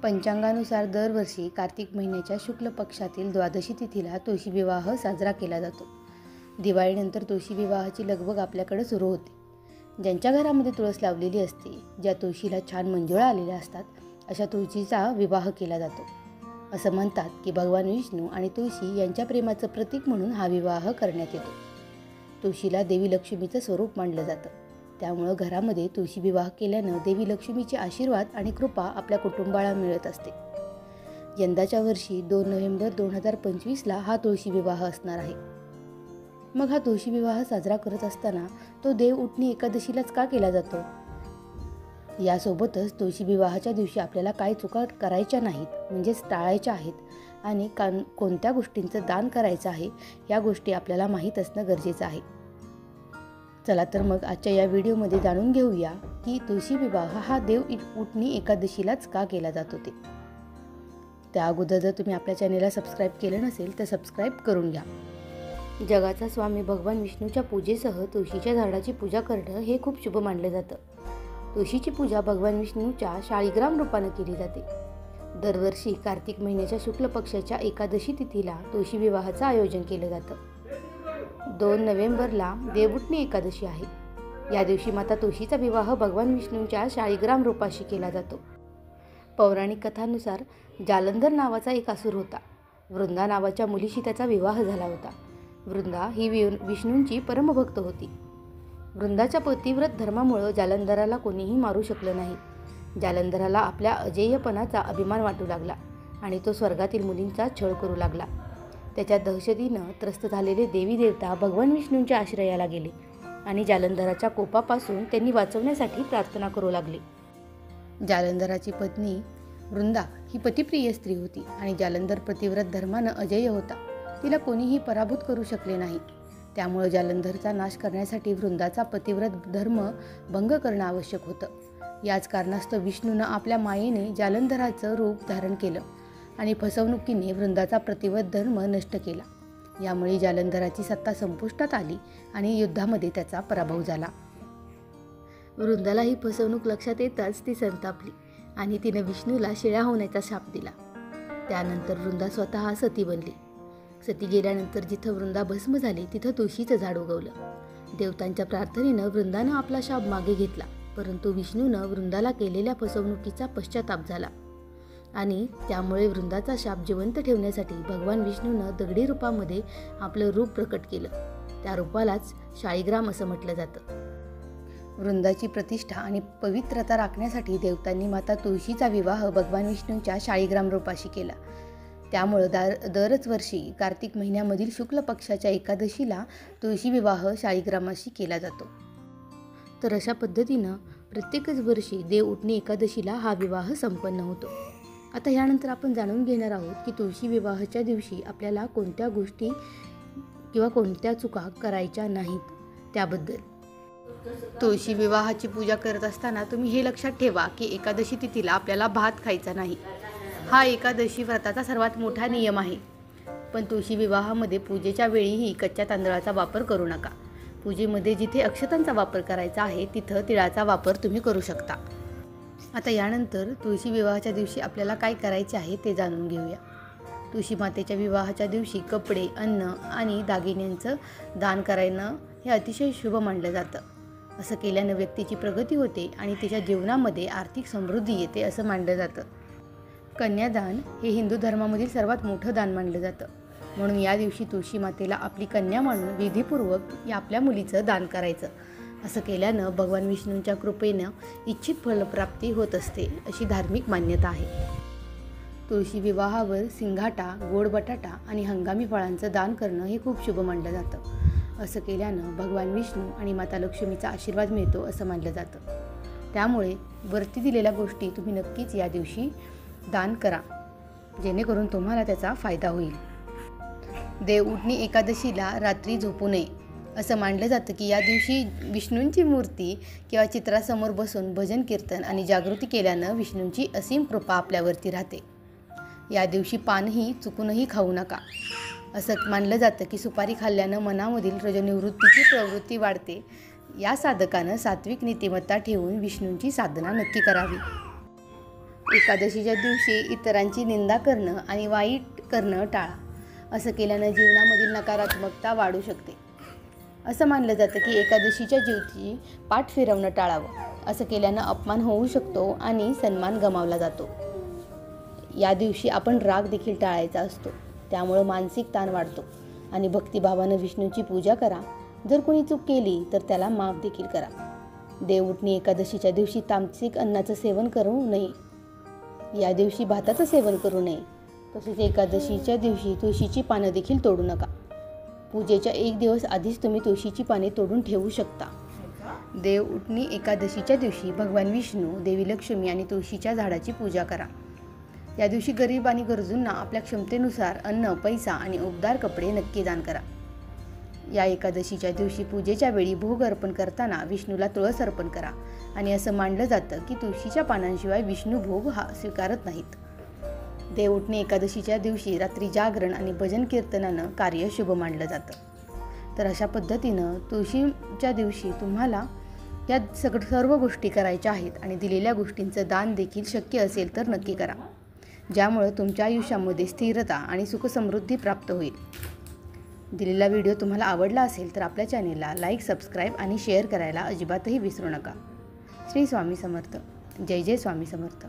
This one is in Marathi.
पंचांगानुसार दरवर्षी कार्तिक महिन्याच्या शुक्ल पक्षातील द्वादशी तिथीला तुळशी विवाह साजरा केला जातो. दिवाळीनंतर तुळशी विवाहाची लगबग आपल्याकडे सुरू होते. ज्यांच्या घरामध्ये तुळस लावलेली असते, ज्या तुळशीला छान मंजुळा आलेल्या असतात, अशा तुळशीचा विवाह केला जातो. असं म्हणतात की भगवान विष्णू आणि तुळशी यांच्या प्रेमाचं प्रतीक म्हणून हा विवाह करण्यात येतो. तुळशीला देवी लक्ष्मीचं स्वरूप मानलं जातं. त्यामुळं घरामध्ये तुळशी विवाह केल्यानं देवी लक्ष्मीचे आशीर्वाद आणि कृपा आपल्या कुटुंबाला मिळत असते. यंदाच्या वर्षी 2 नोव्हेंबर 2025ला हा तुळशी विवाह असणार आहे. मग हा तुळशी विवाह साजरा करत असताना तो देव उठणी एकादशीलाच का केला जातो? यासोबतच तुळशी विवाहाच्या दिवशी आपल्याला काय चुका करायच्या नाहीत, म्हणजेच टाळायच्या आहेत आणि कोणत्या गोष्टींचं दान करायचं आहे, या गोष्टी आपल्याला माहीत असणं गरजेचं आहे. चला तर मग आजच्या या व्हिडिओमध्ये जाणून घेऊया की तुळशी विवाह हा देव उठणी एकादशीलाच का केला जातो ते. त्या अगोदर जर तुम्ही आपल्या चॅनेलला सबस्क्राईब केलं नसेल तर सबस्क्राईब करून घ्या. जगाचा स्वामी भगवान विष्णूच्या पूजेसह तुळशीच्या झाडाची पूजा करणं हे खूप शुभ मानलं जातं. तुळशीची पूजा भगवान विष्णूच्या शाळीग्राम रूपानं केली जाते. दरवर्षी कार्तिक महिन्याच्या शुक्ल पक्षाच्या एकादशी तिथीला तुळशी विवाहाचं आयोजन केलं जातं. 2 नोव्हेंबरला देवउठणी एकादशी आहे. या दिवशी माता तुळशीचा विवाह भगवान विष्णूच्या शाळीग्राम रूपाशी केला जातो. पौराणिक कथांनुसार जालंधर नावाचा एक असुर होता. वृंदा नावाच्या मुलीशी त्याचा विवाह झाला होता. वृंदा ही विष्णूंची परमभक्त होती. वृंदाच्या पतिव्रत धर्मामुळं जालंधराला कोणीही मारू शकलं नाही. जालंधराला आपल्या अजेयपणाचा अभिमान वाटू लागला आणि तो स्वर्गातील मुलींचा छळ करू लागला. त्याच्या दहशतीनं त्रस्त झालेले देवी देवता भगवान विष्णूंच्या आश्रयाला गेले आणि जालंधराच्या कोपापासून त्यांनी वाचवण्यासाठी प्रार्थना करू लागले. जालंधराची पत्नी वृंदा ही पतिप्रिय स्त्री होती आणि जालंधर पतिव्रत धर्मानं अजेय होता. तिला कोणीही पराभूत करू शकले नाही. त्यामुळे जालंधरचा नाश करण्यासाठी वृंदाचा पतिव्रत धर्म भंग करणं आवश्यक होतं. याच कारणास्तव विष्णूनं आपल्या मायेने जालंधराचं रूप धारण केलं आणि फसवणुकीने वृंदाचा प्रतिव्रत धर्म नष्ट केला. यामुळे जालंधराची सत्ता संपुष्टात आली आणि युद्धामध्ये त्याचा पराभव झाला. वृंदाला ही फसवणूक लक्षात येताच ती संतापली आणि तिने विष्णूला शिळ्या होण्याचा शाप दिला. त्यानंतर वृंदा स्वतः सती बनली. सती गेल्यानंतर जिथं वृंदा भस्म झाली तिथं तुळशीचं झाड उगवलं. देवतांच्या प्रार्थनेनं वृंदानं आपला शाप मागे घेतला, परंतु विष्णूनं वृंदाला केलेल्या फसवणुकीचा पश्चाताप झाला आणि त्यामुळे वृंदाचा शाप जिवंत ठेवण्यासाठी भगवान विष्णूनं दगडी रूपामध्ये आपलं रूप प्रकट केलं. त्या रूपालाच शाळीग्राम असं म्हटलं जातं. वृंदाची प्रतिष्ठा आणि पवित्रता राखण्यासाठी देवतांनी माता तुळशीचा विवाह भगवान विष्णूंच्या शाळीग्राम रूपाशी केला. त्यामुळं दरच वर्षी कार्तिक महिन्यामधील शुक्ल पक्षाच्या एकादशीला तुळशी विवाह शाळीग्रामाशी केला जातो. तर अशा पद्धतीनं प्रत्येकच वर्षी देव उठणी एकादशीला हा विवाह संपन्न होतो. आता ह्यानंतर आपण जाणून घेणार आहोत की तुळशी विवाहाच्या दिवशी आपल्याला कोणत्या गोष्टी किंवा कोणत्या चुका करायच्या नाहीत त्याबद्दल. तुळशी विवाहाची पूजा करत असताना तुम्ही हे लक्षात ठेवा की एकादशी तिथीला आपल्याला भात खायचा नाही. हा एकादशी व्रताचा सर्वात मोठा नियम आहे. पण तुळशी विवाहामध्ये पूजेच्या वेळीही कच्च्या तांदळाचा वापर करू नका. पूजेमध्ये जिथे अक्षतांचा वापर करायचा आहे तिथं तिळाचा वापर तुम्ही करू शकता. आता यानंतर तुळशी विवाहाच्या दिवशी आपल्याला काय करायचे आहे ते जाणून घेऊया. तुळशी मातेच्या विवाहाच्या दिवशी कपडे, अन्न आणि दागिन्यांचं दान करणं हे अतिशय शुभ मानलं जातं. असं केल्यानं व्यक्तीची प्रगती होते आणि तिच्या जीवनामध्ये आर्थिक समृद्धी येते असं मानलं जातं. कन्यादान हे हिंदू धर्मामधील सर्वात मोठं दान मानलं जातं. म्हणून या दिवशी तुळशी मातेला आपली कन्या मानून विधीपूर्वक आपल्या मुलीचं दान करायचं. असं केल्यानं भगवान विष्णूंच्या कृपेनं इच्छित फलप्राप्ती होत असते अशी धार्मिक मान्यता आहे. तुळशी विवाहावर सिंघाटा, गोड बटाटा आणि हंगामी फळांचं दान करणं हे खूप शुभ मानलं जातं. असं केल्यानं भगवान विष्णू आणि माता लक्ष्मीचा आशीर्वाद मिळतो असं मानलं जातं. त्यामुळे वरती दिलेल्या गोष्टी तुम्ही नक्कीच या दिवशी दान करा, जेणेकरून तुम्हाला त्याचा फायदा होईल. देव उठणी एकादशीला रात्री झोपू नये असं मानलं जातं की या दिवशी विष्णूंची मूर्ती किंवा चित्रासमोर बसून भजन कीर्तन आणि जागृती केल्यानं विष्णूंची असीम कृपा आपल्यावरती राहते. या दिवशी पानही चुकूनही खाऊ नका. असं मानलं जातं की सुपारी खाल्ल्यानं मनामधील रजोनिवृत्तीची प्रवृत्ती वाढते. या साधकानं सात्विक नीतिमत्ता ठेवून विष्णूंची साधना नक्की करावी. एकादशीच्या दिवशी इतरांची निंदा करणं आणि वाईट करणं टाळा. असं केल्यानं जीवनामधील नकारात्मकता वाढू शकते. असं मानलं जातं की एकादशीच्या दिवशी पाठ फिरवणं टाळावं. असं केल्यानं अपमान होऊ शकतो आणि सन्मान गमावला जातो. या दिवशी आपण राग देखील टाळायचा असतो. त्यामुळं मानसिक ताण वाढतो आणि भक्तिभावानं विष्णूची पूजा करा. जर कोणी चूक केली तर त्याला माफ देखील करा. देवउठणी एकादशीच्या दिवशी तामसिक अन्नाचं सेवन करू नये. या दिवशी भाताचं सेवन करू नये. तसेच एकादशीच्या दिवशी तुळशीची पानं देखील तोडू नका. पूजेच्या 1 दिवस आधीच तुम्ही तुळशीची पाने तोडून ठेवू शकता. देवउठणी एकादशीच्या दिवशी भगवान विष्णू, देवी लक्ष्मी आणि तुळशीच्या झाडाची पूजा करा. या दिवशी गरीब आणि गरजूंना आपल्या क्षमतेनुसार अन्न, पैसा आणि उबदार कपडे नक्की दान करा. या एकादशीच्या दिवशी पूजेच्या वेळी भोग अर्पण करताना विष्णूला तुळस अर्पण करा आणि असं मानलं जातं की तुळशीच्या पानांशिवाय विष्णू भोग स्वीकारत नाहीत. देवउठणी एकादशीच्या दिवशी रात्री जागरण आणि भजन कीर्तनानं कार्य शुभ मानलं जातं. तर अशा पद्धतीनं तुळशीच्या दिवशी तुम्हाला या सर्व गोष्टी करायच्या आहेत आणि दिलेल्या गोष्टींचं दान देखील शक्य असेल तर नक्की करा, ज्यामुळे तुमच्या आयुष्यामध्ये स्थिरता आणि सुखसमृद्धी प्राप्त होईल. दिलेला व्हिडिओ तुम्हाला आवडला असेल तर आपल्या चॅनेलला लाईक, सबस्क्राईब आणि शेअर करायला अजिबातही विसरू नका. श्री स्वामी समर्थ. जय जय स्वामी समर्थ.